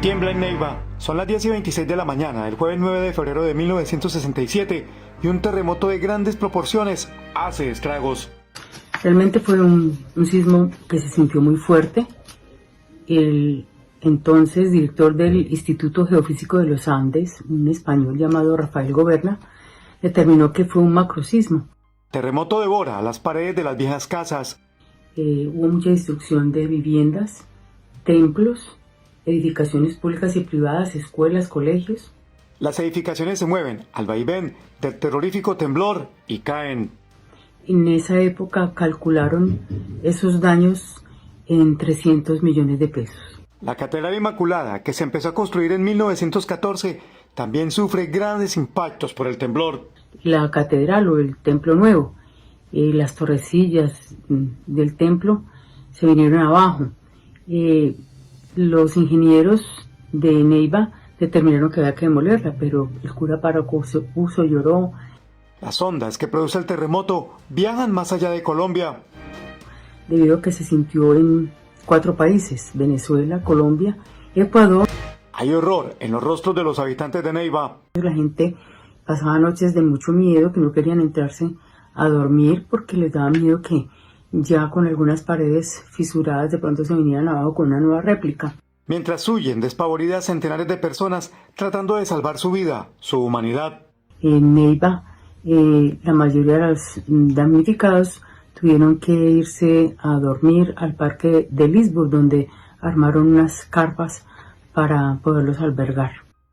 Tiembla en Neiva. Son las 10:26 de la mañana del jueves 9 de febrero de 1967 y un terremoto de grandes proporciones hace estragos. Realmente fue un sismo que se sintió muy fuerte. El entonces director del Instituto Geofísico de los Andes, un español llamado Rafael Goberna, determinó que fue un macrosismo. Terremoto devora las paredes de las viejas casas. Hubo mucha destrucción de viviendas, templos, edificaciones públicas y privadas, escuelas, colegios. Las edificaciones se mueven al vaivén del terrorífico temblor y caen. En esa época calcularon esos daños en 300 millones de pesos. La Catedral Inmaculada, que se empezó a construir en 1914, también sufre grandes impactos por el temblor. La catedral o el templo nuevo, las torrecillas del templo se vinieron abajo. Los ingenieros de Neiva determinaron que había que demolerla, pero el cura párroco se opuso, lloró. Las ondas que produce el terremoto viajan más allá de Colombia. Debido a que se sintió en 4 países, Venezuela, Colombia, Ecuador. Hay horror en los rostros de los habitantes de Neiva. La gente pasaba noches de mucho miedo, que no querían entrarse a dormir porque les daba miedo que ya con algunas paredes fisuradas de pronto se vinieran abajo con una nueva réplica. Mientras huyen despavoridas centenares de personas tratando de salvar su vida, su humanidad. En Neiva, la mayoría de los damnificados tuvieron que irse a dormir al parque de Lisburg, donde armaron unas carpas para poderlos albergar.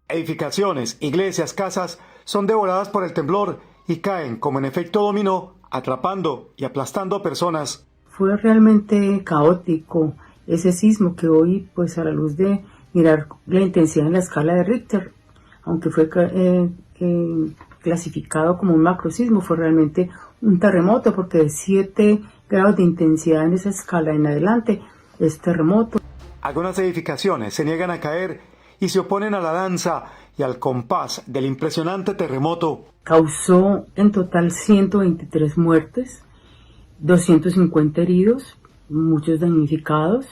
Edificaciones, iglesias, casas son devoradas por el temblor y caen como en efecto dominó, atrapando y aplastando a personas. Fue realmente caótico ese sismo que hoy, pues a la luz de mirar la intensidad en la escala de Richter, aunque fue clasificado como un macrosismo, fue realmente un terremoto, porque de 7 grados de intensidad en esa escala en adelante es terremoto. Algunas edificaciones se niegan a caer y se oponen a la danza y al compás del impresionante terremoto. Causó en total 123 muertes, 250 heridos, muchos damnificados.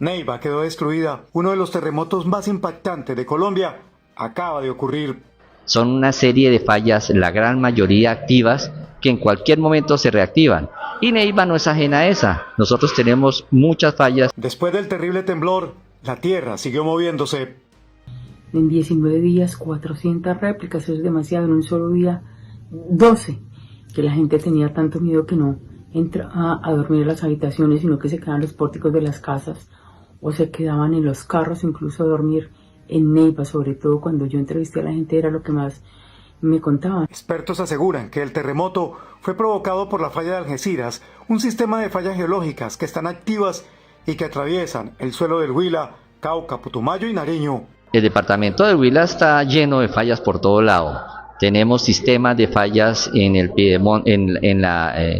Neiva quedó destruida. Uno de los terremotos más impactantes de Colombia acaba de ocurrir. Son una serie de fallas, la gran mayoría activas, que en cualquier momento se reactivan. Y Neiva no es ajena a esa. Nosotros tenemos muchas fallas. Después del terrible temblor, la tierra siguió moviéndose. En 19 días, 400 réplicas, eso es demasiado. En un solo día, 12. Que la gente tenía tanto miedo que no entraba a dormir en las habitaciones, sino que se quedaban en los pórticos de las casas o se quedaban en los carros, incluso a dormir en Neiva. Sobre todo cuando yo entrevisté a la gente, era lo que más me contaban. Expertos aseguran que el terremoto fue provocado por la falla de Algeciras, un sistema de fallas geológicas que están activas y que atraviesan el suelo del Huila, Cauca, Putumayo y Nariño. El departamento del Huila está lleno de fallas por todo lado. Tenemos sistemas de fallas en el Piedemonte,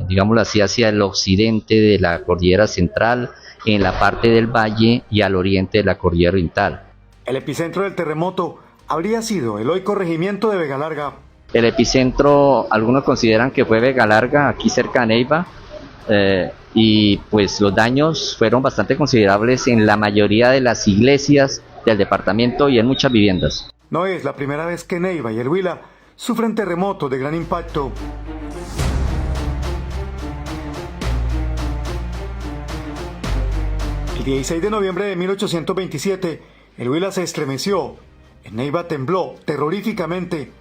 digámoslo así, hacia el occidente de la cordillera central, en la parte del valle y al oriente de la cordillera oriental. El epicentro del terremoto habría sido el hoy corregimiento de Vega Larga. El epicentro, algunos consideran que fue Vega Larga, aquí cerca de Neiva, y pues los daños fueron bastante considerables en la mayoría de las iglesias del departamento y en muchas viviendas. No es la primera vez que Neiva y el Huila sufren terremotos de gran impacto. El 16 de noviembre de 1827, el Huila se estremeció. En Neiva tembló terroríficamente.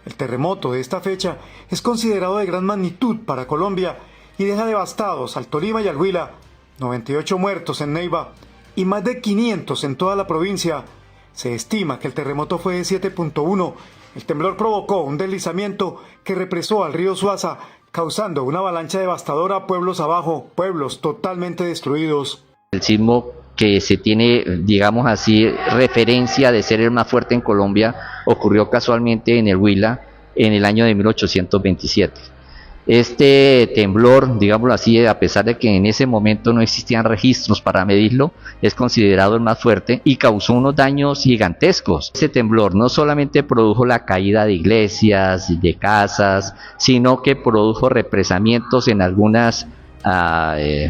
El terremoto de esta fecha es considerado de gran magnitud para Colombia y deja devastados al Tolima y al Huila, 98 muertos en Neiva y más de 500 en toda la provincia. Se estima que el terremoto fue de 7.1. El temblor provocó un deslizamiento que represó al río Suaza, causando una avalancha devastadora pueblos abajo, pueblos totalmente destruidos. El sismo que se tiene, digamos así, referencia de ser el más fuerte en Colombia, ocurrió casualmente en el Huila en el año de 1827. Este temblor, digámoslo así, a pesar de que en ese momento no existían registros para medirlo, es considerado el más fuerte y causó unos daños gigantescos. Ese temblor no solamente produjo la caída de iglesias, de casas, sino que produjo represamientos en algunas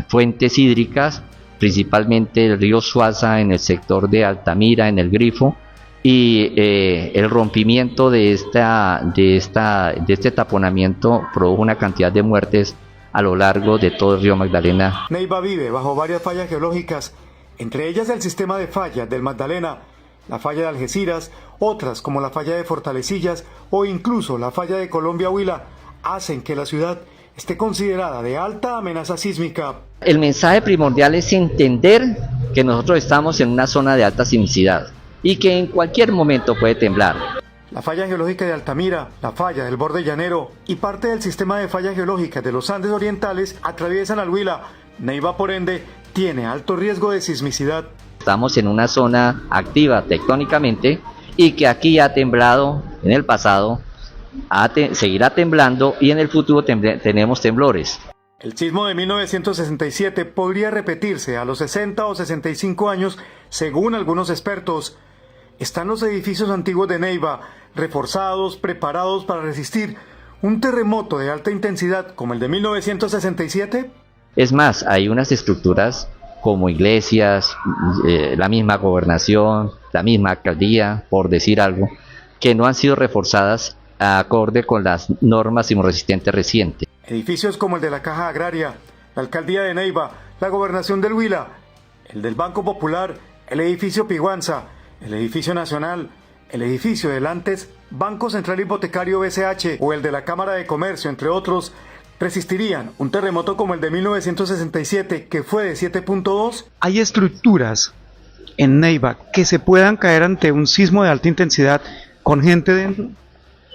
fuentes hídricas principalmente el río Suaza en el sector de Altamira, en el Grifo, y el rompimiento de este taponamiento produjo una cantidad de muertes a lo largo de todo el río Magdalena. Neiva vive bajo varias fallas geológicas, entre ellas el sistema de fallas del Magdalena, la falla de Algeciras, otras como la falla de Fortalecillas o incluso la falla de Colombia-Huila, hacen que la ciudad esté considerada de alta amenaza sísmica. El mensaje primordial es entender que nosotros estamos en una zona de alta sismicidad y que en cualquier momento puede temblar. La falla geológica de Altamira, la falla del borde llanero y parte del sistema de fallas geológicas de los Andes orientales atraviesan al Huila. Neiva, por ende, tiene alto riesgo de sismicidad. Estamos en una zona activa tectónicamente y que aquí ha temblado en el pasado, seguirá temblando y en el futuro tenemos temblores. El sismo de 1967 podría repetirse a los 60 o 65 años, según algunos expertos. ¿Están los edificios antiguos de Neiva reforzados, preparados para resistir un terremoto de alta intensidad como el de 1967? Es más, hay unas estructuras como iglesias, la misma gobernación, la misma alcaldía, por decir algo, que no han sido reforzadas acorde con las normas sismorresistentes recientes. Edificios como el de la Caja Agraria, la Alcaldía de Neiva, la Gobernación del Huila, el del Banco Popular, el edificio Piguanza, el edificio Nacional, el edificio del antes Banco Central Hipotecario BCH o el de la Cámara de Comercio, entre otros, resistirían un terremoto como el de 1967, que fue de 7.2. ¿Hay estructuras en Neiva que se puedan caer ante un sismo de alta intensidad con gente dentro?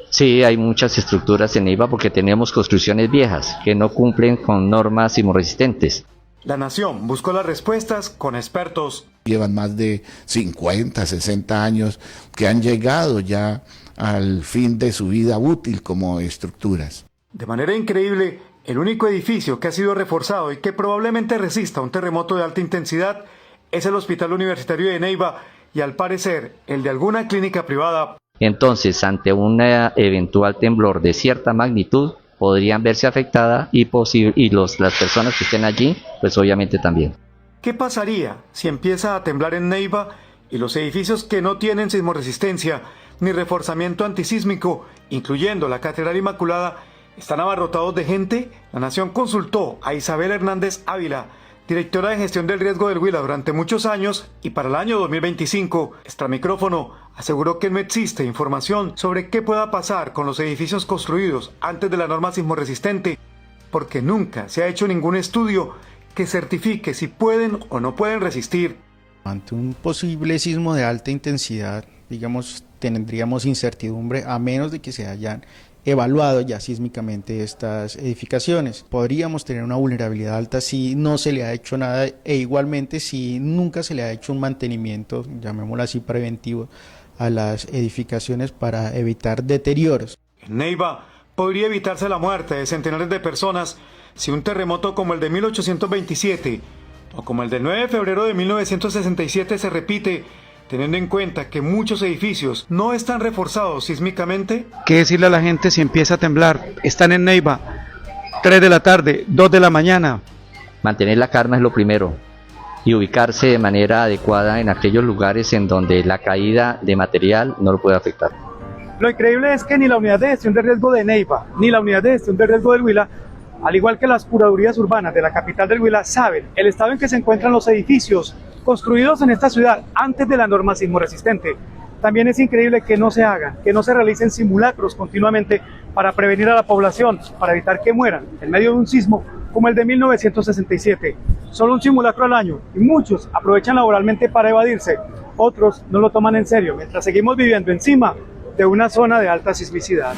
Sí, hay muchas estructuras en Neiva porque tenemos construcciones viejas que no cumplen con normas sismorresistentes. La Nación buscó las respuestas con expertos. Llevan más de 50, 60 años que han llegado ya al fin de su vida útil como estructuras. De manera increíble, el único edificio que ha sido reforzado y que probablemente resista un terremoto de alta intensidad es el Hospital Universitario de Neiva y, al parecer, el de alguna clínica privada. Entonces, ante un eventual temblor de cierta magnitud, podrían verse afectadas y las personas que estén allí, pues obviamente también. ¿Qué pasaría si empieza a temblar en Neiva y los edificios que no tienen sismoresistencia ni reforzamiento antisísmico, incluyendo la Catedral Inmaculada, están abarrotados de gente? La Nación consultó a Isabel Hernández Ávila, directora de gestión del riesgo del Huila durante muchos años, y para el año 2025, extra micrófono, aseguró que no existe información sobre qué pueda pasar con los edificios construidos antes de la norma sismorresistente, porque nunca se ha hecho ningún estudio que certifique si pueden o no pueden resistir. Ante un posible sismo de alta intensidad, digamos, tendríamos incertidumbre a menos de que se hayan evaluado ya sísmicamente estas edificaciones. Podríamos tener una vulnerabilidad alta si no se le ha hecho nada e igualmente si nunca se le ha hecho un mantenimiento, llamémoslo así, preventivo a las edificaciones para evitar deterioros. En Neiva podría evitarse la muerte de centenares de personas si un terremoto como el de 1827 o como el del 9 de febrero de 1967 se repite, teniendo en cuenta que muchos edificios no están reforzados sísmicamente. ¿Qué decirle a la gente si empieza a temblar? Están en Neiva, 3 de la tarde, 2 de la mañana. Mantener la calma es lo primero y ubicarse de manera adecuada en aquellos lugares en donde la caída de material no lo puede afectar. Lo increíble es que ni la unidad de gestión de riesgo de Neiva, ni la unidad de gestión de riesgo del Huila, al igual que las curadurías urbanas de la capital del Huila, saben el estado en que se encuentran los edificios construidos en esta ciudad antes de la norma sismorresistente. También es increíble que no se hagan, que no se realicen simulacros continuamente para prevenir a la población, para evitar que mueran en medio de un sismo como el de 1967. Solo un simulacro al año y muchos aprovechan laboralmente para evadirse, otros no lo toman en serio, mientras seguimos viviendo encima de una zona de alta sismicidad.